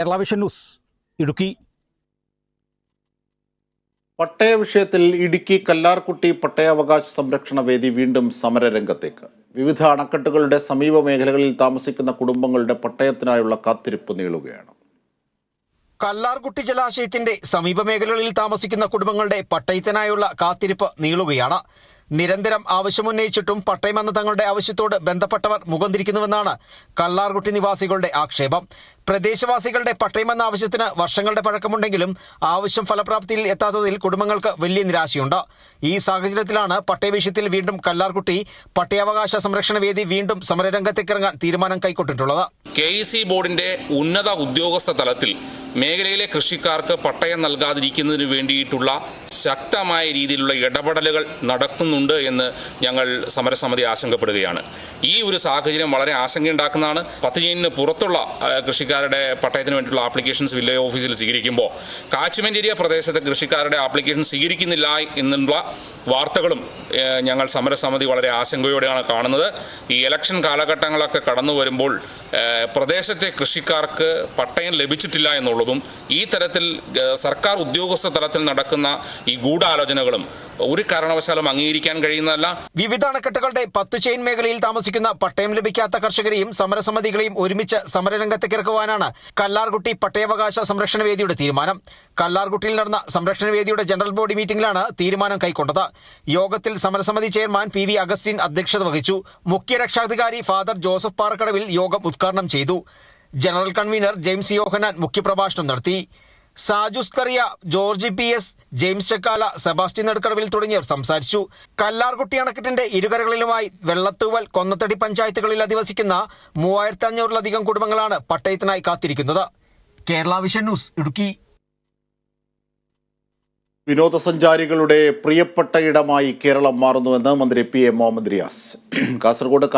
Kerala vision news Idukki. പട്ടയ വിഷയത്തിൽ ഇടുക്കി കല്ലാർകുട്ടി പട്ടയാവകാശ സംരക്ഷണ വേദി വീണ്ടും സമരരംഗത്തേക്ക്. വിവിധ അണക്കെട്ടുകളുടെ സമീപ മേഖലകളിൽ താമസിക്കുന്ന കുടുംബങ്ങളുടെ പട്ടയത്തിനായുള്ള കാത്തിരിപ്പ് നീളുകയാണ്. കല്ലാർകുട്ടി ജലാശയത്തിന്റെ സമീപ മേഖലകളിൽ താമസിക്കുന്ന കുടുംബങ്ങളുടെ പട്ടയത്തിനായുള്ള കാത്തിരിപ്പ് നീളുകയാണ്. നിരന്തരം ആവശ്യമുന്നയിച്ചിട്ടും പട്ടയമെന്ന തങ്ങളുടെ ആവശ്യത്തോട് ബന്ധപ്പെട്ടവർ മുഖം തിരിക്കുന്നുവെന്നാണ് കല്ലാർകുട്ടി നിവാസികളുടെ ആക്ഷേപം. പ്രദേശവാസികളുടെ പട്ടയമെന്ന ആവശ്യത്തിന് വർഷങ്ങളുടെ പഴക്കമുണ്ടെങ്കിലും ആവശ്യം ഫലപ്രാപ്തിയിൽ എത്താത്തതിൽ കുടുംബങ്ങൾക്ക് വലിയ നിരാശയുണ്ട്. ഈ സാഹചര്യത്തിലാണ് പട്ടയ വിഷയത്തിൽ വീണ്ടും കല്ലാർകുട്ടി പട്ടയാവകാശ സംരക്ഷണ വേദി വീണ്ടും സമരരംഗത്തേക്കിറങ്ങാൻ തീരുമാനം കൈക്കൊണ്ടിട്ടുള്ളത്. KEC ബോർഡിന്റെ ഉന്നത ഉദ്യോഗസ്ഥ തലത്തിൽ മേഖലയിലെ കൃഷിക്കാർക്ക് പട്ടയം നൽകാതിരിക്കുന്നതിന് വേണ്ടിയിട്ടുള്ള ശക്തമായ രീതിയിലുള്ള ഇടപെടലുകൾ നടക്കുന്നുണ്ട് എന്ന് ഞങ്ങൾ സമരസമിതി ആശങ്കപ്പെടുകയാണ്. ഈ ഒരു സാഹചര്യം വളരെ ആശങ്കയുണ്ടാക്കുന്നതാണ്. 10 ജെയിനിന് പുറത്തുള്ള കൃഷിക്കാരുടെ പട്ടയത്തിന് വേണ്ടിയിട്ടുള്ള ആപ്ലിക്കേഷൻസ് വില്ലേജ് ഓഫീസിൽ സ്വീകരിക്കുമ്പോൾ കാച്ച്മെന്റ് ഏരിയ പ്രദേശത്തെ കൃഷിക്കാരുടെ ആപ്ലിക്കേഷൻ സ്വീകരിക്കുന്നില്ല എന്നുള്ള വാർത്തകളും ഞങ്ങൾ സമരസമിതി വളരെ ആശങ്കയോടെയാണ് കാണുന്നത്. ഈ ഇലക്ഷൻ കാലഘട്ടങ്ങളൊക്കെ കടന്നു വരുമ്പോൾ പ്രദേശത്തെ കൃഷിക്കാർക്ക് പട്ടയം ലഭിച്ചിട്ടില്ല എന്നുള്ളതും ഈ തരത്തിൽ സർക്കാർ ഉദ്യോഗസ്ഥ തലത്തിൽ നടക്കുന്ന ഈ ഗൂഢാലോചനകളും ഒരു കാരണവശാലും അംഗീകരിക്കാൻ കഴിയുന്നതല്ല. വിവിധ അണക്കെട്ടുകളുടെ 10 ചെയിൻ മേഖലയിൽ താമസിക്കുന്ന പട്ടയം ലഭിക്കാത്ത കർഷകരെയും സമരസമിതികളെയും ഒരുമിച്ച് സമരരംഗത്തേക്കിറക്കുവാനാണ് കല്ലാർകുട്ടി പട്ടയാവകാശ സംരക്ഷണ വേദിയുടെ തീരുമാനം. കല്ലാർകുട്ടിയിൽ നടന്ന സംരക്ഷണ വേദിയുടെ ജനറൽ ബോഡി മീറ്റിംഗിലാണ് തീരുമാനം കൈക്കൊണ്ടത്. യോഗത്തിൽ സമരസമിതി ചെയർമാൻ PV അഗസ്റ്റിൻ അധ്യക്ഷത വഹിച്ചു. മുഖ്യ രക്ഷാധികാരി ഫാദർ ജോസഫ് പാറക്കടവിൽ യോഗം ഉദ്ഘാടനം ചെയ്തു. ജനറൽ കൺവീനർ ജെയിംസ് യോഹനാൻ മുഖ്യപ്രഭാഷണം നടത്തി. സാജുസ് കറിയ, ജോർജ് PS, ജെയിംസ് ചക്കാല, സെബാസ്റ്റ്യൻ നെടുക്കടവിൽ തുടങ്ങിയവർ സംസാരിച്ചു. കല്ലാർകുട്ടി അണക്കെട്ടിന്റെ ഇരുകരകളിലുമായി വെള്ളത്തൂവൽ, കൊന്നത്തടി പഞ്ചായത്തുകളിൽ അധിവസിക്കുന്ന 3500-ലധികം കുടുംബങ്ങളാണ് പട്ടയത്തിനായി കാത്തിരിക്കുന്നത്. Kerala vision news Idukki. വിനോദസഞ്ചാരികളുടെ പ്രിയപ്പെട്ട ഇടമായി കേരളം മാറുന്നുവെന്ന് മന്ത്രി PA മുഹമ്മദ് റിയാസ്. കാസർഗോഡ്